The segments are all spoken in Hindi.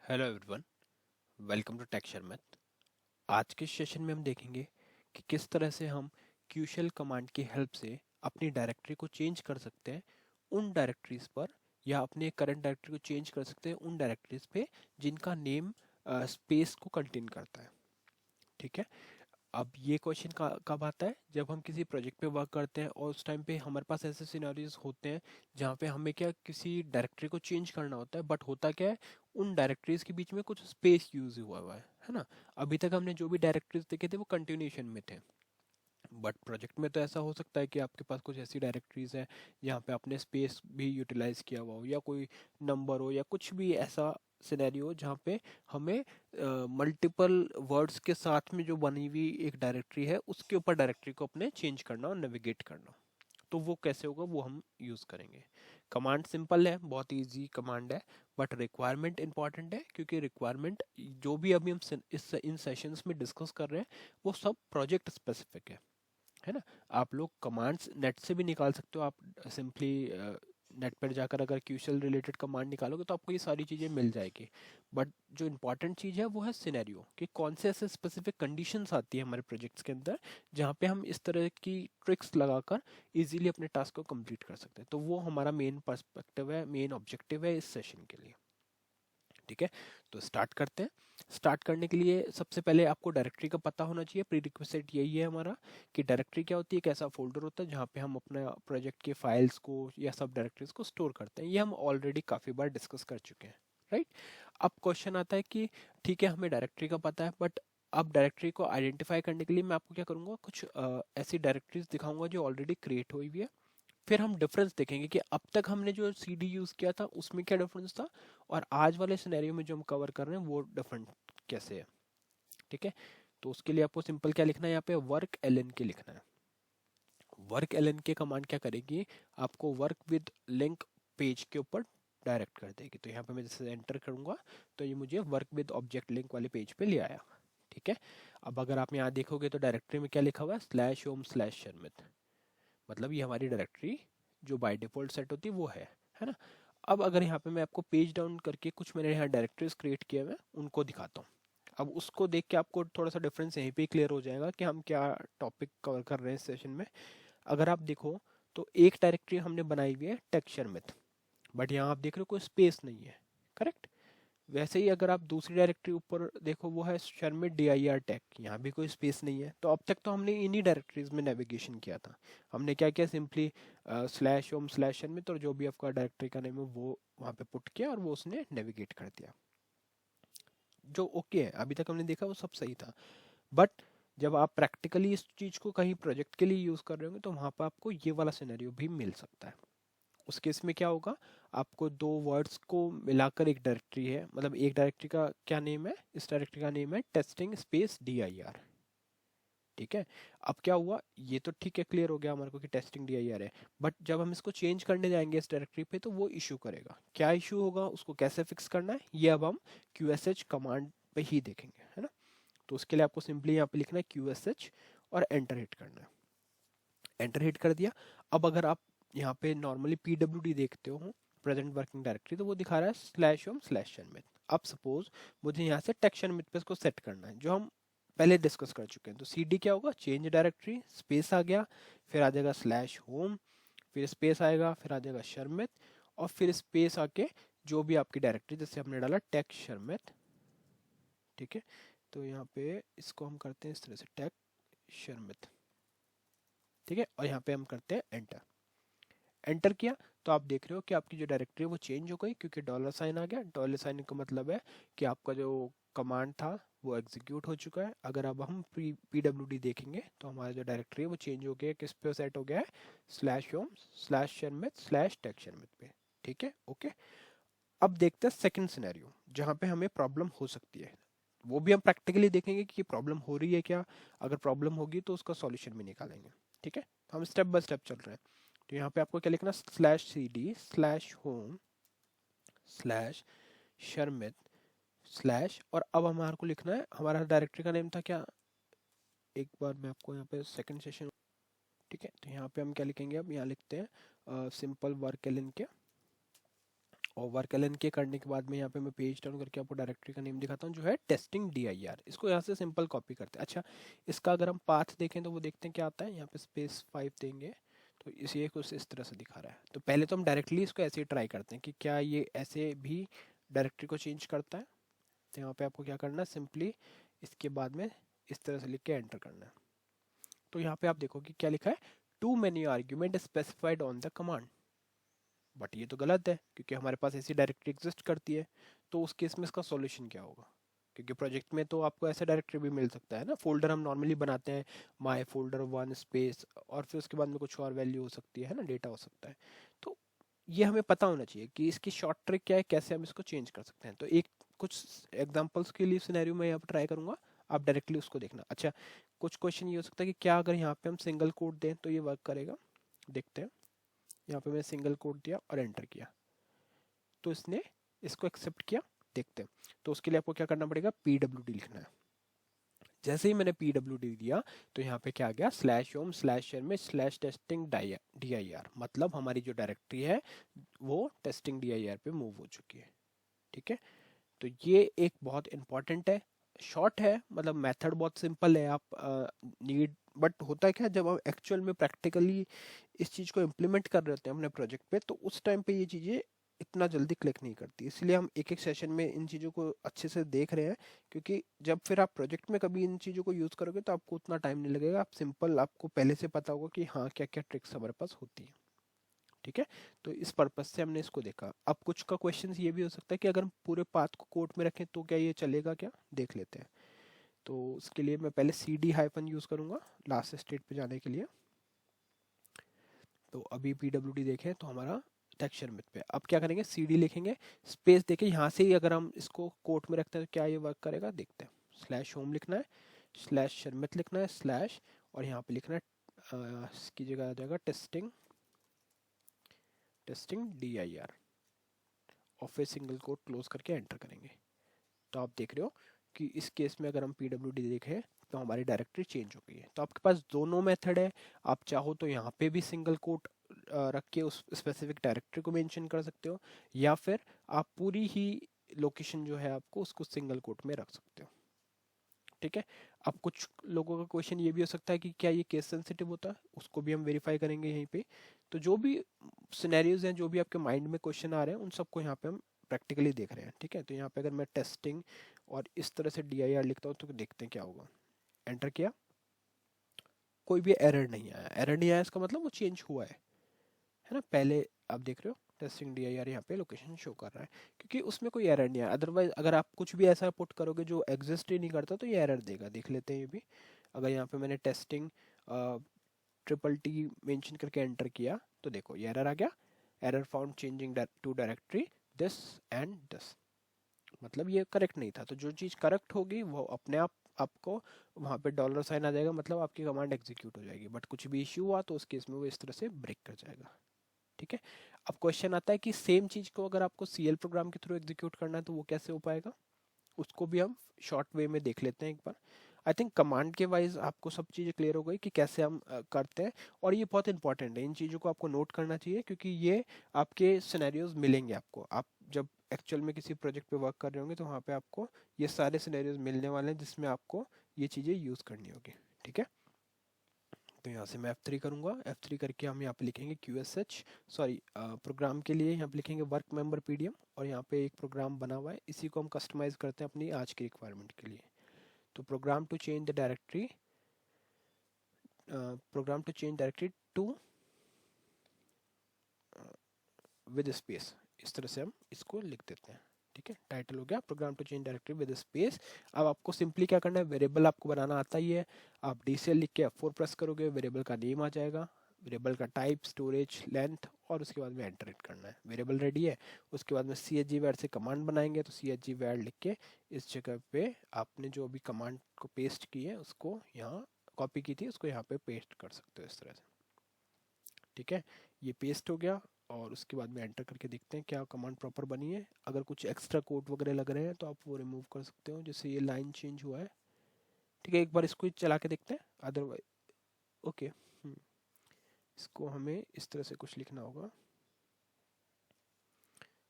Hello everyone, welcome to texture math. आज के सेशन में हम देखेंगे कि किस तरह से हम QShell कमांड की हेल्प से अपनी डायरेक्टरी को चेंज कर सकते हैं उन डायरेक्टरीज पर, या अपने करंट डायरेक्टरी को चेंज कर सकते हैं उन डायरेक्टरीज पे जिनका नेम स्पेस को कंटेन करता है। ठीक है। अब ये क्वेश्चन कब आता है, जब हम किसी प्रोजेक्ट पे वर्क करते हैं और उस टाइम पे हमारे पास ऐसे सिनेरियोज होते हैं जहाँ पे हमें क्या किसी डायरेक्टरी को चेंज करना होता है, बट होता क्या है, उन डायरेक्टरीज के बीच में कुछ स्पेस यूज हुआ है ना। अभी तक हमने जो भी डायरेक्टरीज देखे थे वो कंटिन्यूएशन में थे, बट प्रोजेक्ट में तो ऐसा हो सकता है कि आपके पास कुछ ऐसी डायरेक्टरीज है जहाँ पे आपने स्पेस भी यूटिलाइज किया हुआ हो, या कोई नंबर हो, या कुछ भी ऐसा सिनेरियो हो जहाँ पे हमें मल्टीपल वर्ड्स के साथ में जो बनी हुई एक डायरेक्टरी है उसके ऊपर डायरेक्टरी को अपने चेंज करना और नेविगेट करना। तो वो कैसे होगा वो हम यूज़ करेंगे। कमांड सिंपल है, बहुत इजी कमांड है, बट रिक्वायरमेंट इंपॉर्टेंट है, क्योंकि रिक्वायरमेंट जो भी अभी हम इस इन सेशंस में डिस्कस कर रहे हैं वो सब प्रोजेक्ट स्पेसिफिक है ना। आप लोग कमांड्स नेट से भी निकाल सकते हो, आप सिंपली नेट पर जाकर अगर क्यूशल रिलेटेड कमांड निकालोगे तो आपको ये सारी चीज़ें मिल जाएगी। बट जो इंपॉर्टेंट चीज़ है वो है सिनेरियो, कि कौन से ऐसे स्पेसिफिक कंडीशंस आती है हमारे प्रोजेक्ट्स के अंदर जहाँ पे हम इस तरह की ट्रिक्स लगाकर इजीली अपने टास्क को कंप्लीट कर सकते हैं। तो वो हमारा मेन पर्सपेक्टिव है, मेन ऑब्जेक्टिव है इस सेशन के लिए। ठीक है, तो स्टार्ट करते हैं। स्टार्ट करने के लिए सबसे पहले आपको डायरेक्टरी का पता होना चाहिए। प्री रिक्विजिट यही है हमारा कि डायरेक्टरी क्या होती है, एक ऐसा फोल्डर होता है जहाँ पे हम अपना प्रोजेक्ट के फाइल्स को या सब डायरेक्टरीज को स्टोर करते हैं। ये हम ऑलरेडी काफ़ी बार डिस्कस कर चुके हैं, राइट। अब क्वेश्चन आता है कि ठीक है, हमें डायरेक्टरी का पता है, बट अब डायरेक्टरी को आइडेंटिफाई करने के लिए मैं आपको क्या करूँगा, कुछ ऐसी डायरेक्टरीज दिखाऊंगा जो ऑलरेडी क्रिएट हुई हुई है। फिर हम डिफरेंस देखेंगे कि अब तक हमने जो CD यूज किया था उसमें क्या डिफरेंस था, और आज वाले सिनेरियो में जो हम कवर कर रहे हैं वो डिफरेंट कैसे है। ठीक है, तो उसके लिए आपको सिंपल क्या लिखना है, यहाँ पे वर्क ln के लिखना है। वर्क ln के कमांड क्या करेगी, आपको वर्क विद लिंक पेज के ऊपर डायरेक्ट कर देगी। तो यहाँ पे मैं जैसे एंटर करूंगा तो ये मुझे वर्क विद ऑब्जेक्ट लिंक वाले पेज पे ले आया। ठीक है, अब अगर आप यहाँ देखोगे तो डायरेक्टरी में क्या लिखा हुआ है, /home/sharmit, मतलब ये हमारी डायरेक्टरी जो बाय डिफॉल्ट सेट होती है वो है ना। अब अगर यहाँ पे मैं आपको पेज डाउन करके कुछ मैंने यहाँ डायरेक्टरीज क्रिएट किए हुए हैं उनको दिखाता हूँ। अब उसको देख के आपको थोड़ा सा डिफरेंस यहीं पे क्लियर हो जाएगा कि हम क्या टॉपिक कवर कर रहे हैं इस सेशन में। अगर आप देखो तो एक डायरेक्टरी हमने बनाई हुई है टेक्सचर मिथ, बट यहाँ आप देख रहे हो कोई स्पेस नहीं है, करेक्ट। वैसे ही अगर आप दूसरी डायरेक्टरी ऊपर देखो वो है शर्मिट dir-tech, यहाँ भी कोई स्पेस नहीं है। तो अब तक तो हमने इन्हीं डायरेक्टरीज में नेविगेशन किया था। हमने क्या किया, सिंपली /home/शर्मित और जो भी आपका डायरेक्टरी का नेम है वो वहाँ पे पुट किया और वो उसने नेविगेट कर दिया, जो ओके है। अभी तक हमने देखा वो सब सही था। बट जब आप प्रैक्टिकली इस चीज़ को कहीं प्रोजेक्ट के लिए यूज़ कर रहे होंगे तो वहाँ पर आपको ये वाला सिनेरियो भी मिल सकता है। उस केस में क्या होगा, आपको दो वर्ड्स को मिलाकर एक डायरेक्टरी है, मतलब एक डायरेक्टरी का क्या नेम है, इस डायरेक्टरी का नेम है टेस्टिंग स्पेस dir। ठीक है, अब क्या हुआ, ये तो ठीक है, क्लियर हो गया हमारे को कि टेस्टिंग dir है। बट जब हम इसको चेंज करने जाएंगे इस डायरेक्टरी पे तो वो इशू करेगा। क्या इशू होगा, उसको कैसे फिक्स करना है, ये अब हम qsh कमांड पे ही देखेंगे, है ना। तो उसके लिए आपको सिंपली यहाँ पे लिखना है qsh और एंटर हिट करना है। एंटर हिट कर दिया। अब अगर आप यहाँ पे नॉर्मली PWD देखते हो, प्रेजेंट वर्किंग डायरेक्टरी, तो वो दिखा रहा है /home/शर्मित। अब सपोज मुझे यहाँ से टेक्स्ट शर्मित पे इसको सेट करना है, जो हम पहले डिस्कस कर चुके हैं। तो CD क्या होगा, चेंज डायरेक्टरी, स्पेस आ गया, फिर आ जाएगा /home, फिर स्पेस आएगा, फिर आ जाएगा शर्मित, और फिर स्पेस आके जो भी आपकी डायरेक्टरी, जैसे हमने डाला टेक्स्ट शर्मित। ठीक है, तो यहाँ पे इसको हम करते हैं इस तरह से टेक्स्ट शर्मित। ठीक है, और यहाँ पे हम करते हैं एंटर। एंटर किया तो आप देख रहे हो कि आपकी जो डायरेक्टरी है वो चेंज हो गई, क्योंकि $साइन आ गया। $साइन का मतलब है कि आपका जो कमांड था वो एग्जीक्यूट हो चुका है। अगर अब हम PWD देखेंगे तो हमारा जो डायरेक्टरी है वो चेंज हो गया, किस पे सेट हो गया है, /home/शर्मित/टेक्स्ट शर्मित पे। ठीक है, ओके। अब देखते हैं सेकंड सिनेरियो जहाँ पे हमें प्रॉब्लम हो सकती है। वो भी हम प्रैक्टिकली देखेंगे कि प्रॉब्लम हो रही है क्या, अगर प्रॉब्लम होगी तो उसका सॉल्यूशन भी निकालेंगे। ठीक है, हम स्टेप बाय स्टेप चल रहे हैं। तो यहाँ पे आपको क्या लिखना, /CD/home/शर्मित/ और अब हमारे को लिखना है, हमारा डायरेक्टरी का नेम था क्या, एक बार मैं आपको यहाँ पे सेकंड सेशन। ठीक है, तो यहाँ पे हम क्या लिखेंगे, अब यहाँ लिखते हैं सिंपल वर्क ln के, और वर्क एलन के करने के बाद में यहाँ पे मैं पेज डाउन करके आपको डायरेक्टरी का नेम दिखाता हूँ जो है टेस्टिंग DIR। इसको यहाँ से सिंपल कॉपी करते हैं। अच्छा, इसका अगर हम पाथ देखें तो वो देखते हैं क्या आता है। यहाँ पे स्पेस 5 देंगे तो इसे कुछ इस तरह से दिखा रहा है। तो पहले तो हम डायरेक्टली इसको ऐसे ही ट्राई करते हैं कि क्या ये ऐसे भी डायरेक्टरी को चेंज करता है। तो यहाँ पे आपको क्या करना है, सिंपली इसके बाद में इस तरह से लिख के एंटर करना है। तो यहाँ पे आप देखो कि क्या लिखा है, too many argument specified on the command. But ये तो गलत है क्योंकि हमारे पास ऐसी डायरेक्टरी एग्जिस्ट करती है। तो उस केस में इसका सॉल्यूशन क्या होगा, क्योंकि प्रोजेक्ट में तो आपको ऐसा डायरेक्टरी भी मिल सकता है ना। फोल्डर हम नॉर्मली बनाते हैं, माई फोल्डर 1 स्पेस, और फिर उसके बाद में कुछ और वैल्यू हो सकती है ना, डेटा हो सकता है। तो ये हमें पता होना चाहिए कि इसकी शॉर्ट ट्रिक क्या है, कैसे हम इसको चेंज कर सकते हैं। तो एक कुछ एग्जांपल्स के लिए सिनेरियो में यहाँ पर ट्राई करूंगा, आप डायरेक्टली उसको देखना। अच्छा, कुछ क्वेश्चन ये हो सकता है कि क्या अगर यहाँ पे हम सिंगल कोड दें तो ये वर्क करेगा। देखते हैं, यहाँ पे मैंने सिंगल कोड दिया और एंटर किया तो इसने इसको एक्सेप्ट किया। देखते हैं, तो उसके लिए आपको क्या करना पड़ेगा, PWD लिखना है। जैसे ही मैंने PWD दिया तो यहाँ पे क्या आ गया, /home/share में /testing.dir, मतलब हमारी जो डायरेक्टरी है वो टेस्टिंग DIR पे मूव हो चुकी है। ठीक है, तो ये एक बहुत इंपॉर्टेंट है, शॉर्ट है, मतलब मेथड बहुत सिंपल है। आप नीड बट होता है क्या, जब हम एक्चुअल में प्रैक्टिकली इस चीज़ को इम्प्लीमेंट कर रहे होते हैं अपने प्रोजेक्ट पे, तो उस टाइम पे ये चीज़ें इतना जल्दी क्लिक नहीं करती। इसलिए हम एक एक सेशन में इन चीज़ों को अच्छे से देख रहे हैं, क्योंकि जब फिर आप प्रोजेक्ट में कभी इन चीज़ों को यूज़ करोगे तो आपको उतना टाइम नहीं लगेगा। आप सिंपल, आपको पहले से पता होगा कि हाँ क्या क्या ट्रिक्स हमारे पास होती है। ठीक है, तो इस पर्पज से हमने इसको देखा। अब कुछ का क्वेश्चन ये भी हो सकता है कि अगर हम पूरे पाथ को कोड में रखें तो क्या ये चलेगा, क्या देख लेते हैं। तो उसके लिए मैं पहले CD- यूज़ करूँगा लास्ट स्टेट पे जाने के लिए। तो अभी PWD देखें तो हमारा टेक्सचर मेथ पे, अब क्या करेंगे, CD लिखेंगे, स्पेस देके यहाँ से ही अगर हम इसको कोट में रखते हैं तो क्या ये वर्क करेगा, देखते हैं। /home लिखना है, /शर्मित लिखना है, स्लैश, और यहाँ पे लिखना है इसकी जगह आ जाएगा टेस्टिंग DIR, और फिर सिंगल कोट क्लोज करके एंटर करेंगे। तो आप देख रहे हो कि इस केस में अगर हम PWD देखें तो हमारी डायरेक्टरी चेंज हो गई है। तो आपके पास दोनों मेथड है, आप चाहो तो यहाँ पे भी सिंगल कोट रख के उस स्पेसिफिक डायरेक्टरी को मेंशन कर सकते हो, या फिर आप पूरी ही लोकेशन जो है आपको उसको सिंगल कोट में रख सकते हो। ठीक है, अब कुछ लोगों का क्वेश्चन ये भी हो सकता है कि क्या ये केस सेंसिटिव होता है, उसको भी हम वेरीफाई करेंगे यहीं पे। तो जो भी सिनेरियोज हैं, जो भी आपके माइंड में क्वेश्चन आ रहे हैं, उन सबको यहाँ पे हम प्रैक्टिकली देख रहे हैं। ठीक है, तो यहाँ पे अगर मैं टेस्टिंग और इस तरह से DIR लिखता हूँ तो देखते हैं क्या होगा। एंटर किया, कोई भी एरर नहीं आया। एरर नहीं आया इसका मतलब वो चेंज हुआ है ना। पहले आप देख रहे हो टेस्टिंग DIR यहाँ पे लोकेशन शो कर रहा है, क्योंकि उसमें कोई एरर नहीं आया। अदरवाइज अगर आप कुछ भी ऐसा पुट करोगे जो एग्जिस्ट ही नहीं करता तो ये एरर देगा। देख लेते हैं ये भी। अगर यहाँ पे मैंने टेस्टिंग TTT मेंशन करके एंटर किया तो देखो ये एरर आ गया, error found changing to directory this and this, मतलब ये करेक्ट नहीं था। तो जो चीज़ करेक्ट होगी वो अपने आप आपको वहाँ पे $साइन आ जाएगा, मतलब आपकी कमांड एग्जीक्यूट हो जाएगी। बट कुछ भी इश्यू हुआ तो उस केस में वो इस तरह से ब्रेक कर जाएगा। ठीक है, अब क्वेश्चन आता है कि सेम चीज़ को अगर आपको CL प्रोग्राम के थ्रू एग्जीक्यूट करना है तो वो कैसे हो पाएगा, उसको भी हम शॉर्ट वे में देख लेते हैं एक बार। आई थिंक कमांड के वाइज आपको सब चीज़ें क्लियर हो गई कि कैसे हम करते हैं। और ये बहुत इंपॉर्टेंट है, इन चीज़ों को आपको नोट करना चाहिए, क्योंकि ये आपके सिनेरियोज मिलेंगे आपको। आप जब एक्चुअल में किसी प्रोजेक्ट पे वर्क कर रहे होंगे तो वहाँ पे आपको ये सारे सिनेरियोज मिलने वाले हैं जिसमें आपको ये चीज़ें यूज़ करनी होगी। ठीक है, तो यहाँ से मैं F3 करूँगा। F3 करके हम यहाँ पे लिखेंगे QSH, सॉरी प्रोग्राम के लिए यहाँ पे लिखेंगे वर्क मेंबर PDM, और यहाँ पे एक प्रोग्राम बना हुआ है, इसी को हम कस्टमाइज करते हैं अपनी आज की रिक्वायरमेंट के लिए। तो program to change the directory, program to change directory to with space, इस तरह से हम इसको लिख देते हैं। ठीक है, टाइटल हो गया program to change directory with space. अब आपको सिंपली क्या करना है, वेरिएबल आपको बनाना आता ही है। आप DCL लिख के F4 प्रेस करोगे, वेरिएबल का नेम आ जाएगा, वेरिएबल का टाइप, स्टोरेज, लेंथ, और उसके बाद में एंटर हिट करना है। वेरिएबल रेडी है, उसके बाद में CHG-var से कमांड बनाएंगे। तो CHG-var लिख के इस जगह पे आपने जो अभी कमांड को पेस्ट की है उसको यहाँ कॉपी की थी उसको यहाँ पे पेस्ट कर सकते हो इस तरह से। ठीक है, ये पेस्ट हो गया, और उसके बाद में एंटर करके देखते हैं क्या कमांड प्रॉपर बनी है। अगर कुछ एक्स्ट्रा कोड वगैरह लग रहे हैं तो आप वो रिमूव कर सकते हो, जैसे ये लाइन चेंज हुआ है। ठीक है, एक बार इसको चला के देखते हैं, अदरवाइज ओके। इसको हमें इस तरह से कुछ लिखना होगा,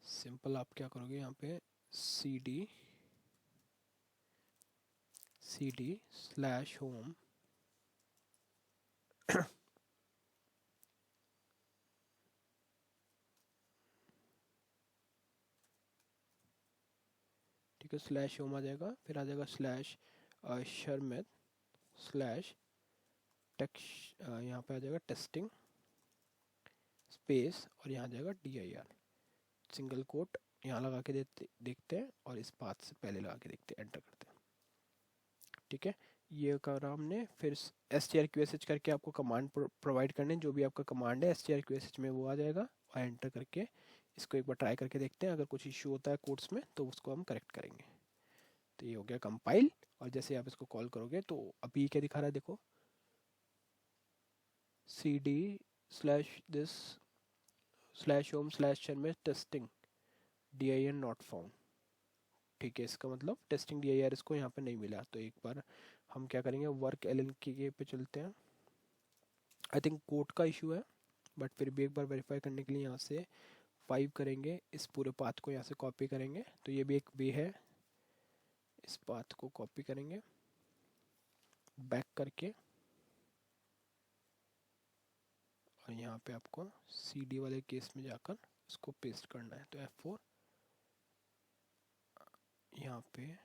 सिंपल आप क्या करोगे यहाँ पे सी डी स्लैश होम ठीक है, स्लैश होम आ जाएगा, फिर आ जाएगा स्लैश शर्मेद स्लैश टेक्स, यहाँ पे आ जाएगा टेस्टिंग स्पेस और यहाँ आ जाएगा DIR सिंगल कोट। यहाँ लगा के देखते हैं और इस पाथ से पहले लगा के देखते हैं, एंटर करते हैं। ठीक है, ये करा हमने। फिर strqsh करके आपको कमांड प्रोवाइड करने, जो भी आपका कमांड है strqsh में वो आ जाएगा, और एंटर करके इसको एक बार ट्राई करके देखते हैं। अगर कुछ इश्यू होता है कोड्स में तो उसको हम करेक्ट करेंगे। तो ये हो गया कंपाइल, और जैसे आप इसको कॉल करोगे तो अभी क्या दिखा रहा है देखो, cd slash this slash home slash शर्मेद टेस्टिंग dir नॉट फाउंड। ठीक है, इसका मतलब टेस्टिंग dir इसको यहाँ पे नहीं मिला। तो एक बार हम क्या करेंगे, वर्क ln के पे चलते हैं। आई थिंक कोड का इशू है, बट फिर भी एक बार वेरीफाई करने के लिए यहाँ से 5 करेंगे, इस पूरे पाथ को यहाँ से कॉपी करेंगे। तो ये भी एक वे है, इस पाथ को कॉपी करेंगे बैक करके, और यहाँ पे आपको cd वाले केस में जाकर इसको पेस्ट करना है। तो F4 यहाँ पे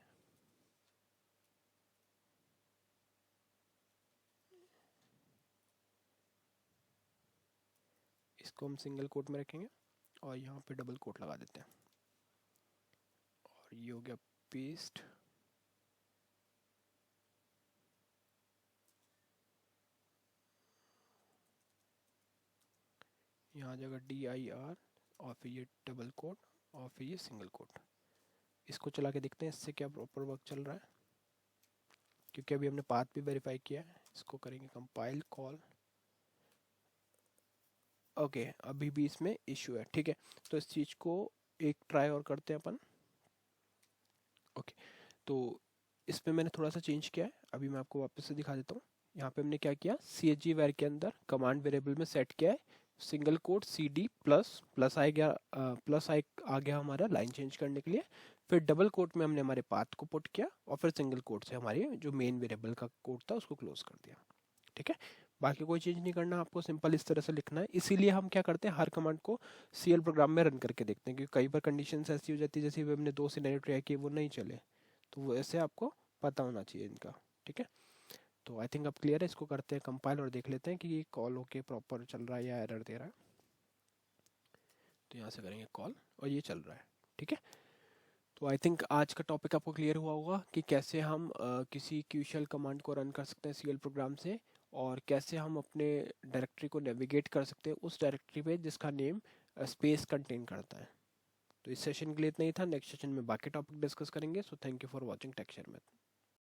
इसको हम सिंगल कोट में रखेंगे और यहाँ पे डबल कोट लगा देते हैं, और ये हो गया पेस्ट। यहाँ आ जाएगा DIR और फिर ये डबल कोट और फिर ये सिंगल कोट। इसको चला के देखते हैं इससे क्या प्रॉपर वर्क चल रहा है, क्योंकि अभी हमने पाथ भी वेरीफाई किया है। इसको करेंगे कंपाइल कॉल। ओके, अभी भी इसमें इशू है। ठीक है, तो इस चीज़ को एक ट्राई और करते हैं अपन। ओके, तो इसमें मैंने थोड़ा सा चेंज किया है, अभी मैं आपको वापस से दिखा देता हूँ। यहाँ पे हमने क्या किया, CHG var के अंदर कमांड वेरिएबल में सेट किया है single quote CD plus plus आ गया, प्लस आ गया हमारा लाइन चेंज करने के लिए। फिर डबल कोट में हमने हमारे पाथ को पुट किया, और फिर सिंगल कोट से हमारे जो मेन वेरिएबल का कोड था उसको क्लोज कर दिया। ठीक है, बाकी कोई चीज़ नहीं करना आपको, सिंपल इस तरह से लिखना है। इसीलिए हम क्या करते हैं, हर कमांड को CL प्रोग्राम में रन करके देखते हैं, क्योंकि कई बार कंडीशंस ऐसी हो जाती है, जैसे हमने 2 सिनेरियो ट्राई किए वो नहीं चले, तो वैसे आपको पता होना चाहिए इनका। ठीक है, तो आई थिंक अब क्लियर है। इसको करते हैं कंपाइल और देख लेते हैं कि ये कॉल होके प्रॉपर चल रहा है या एरर दे रहा है। तो यहाँ से करेंगे कॉल और ये चल रहा है। ठीक है, तो आई थिंक आज का टॉपिक आपको क्लियर हुआ होगा कि कैसे हम किसी क्यूशल कमांड को रन कर सकते हैं CL प्रोग्राम से, और कैसे हम अपने डायरेक्टरी को नेविगेट कर सकते हैं उस डायरेक्टरी पे जिसका नेम स्पेस कंटेन करता है। तो इस सेशन के लिए इतना ही था। नेक्स्ट सेशन में बाकी टॉपिक डिस्कस करेंगे। So thank you for watching texture math.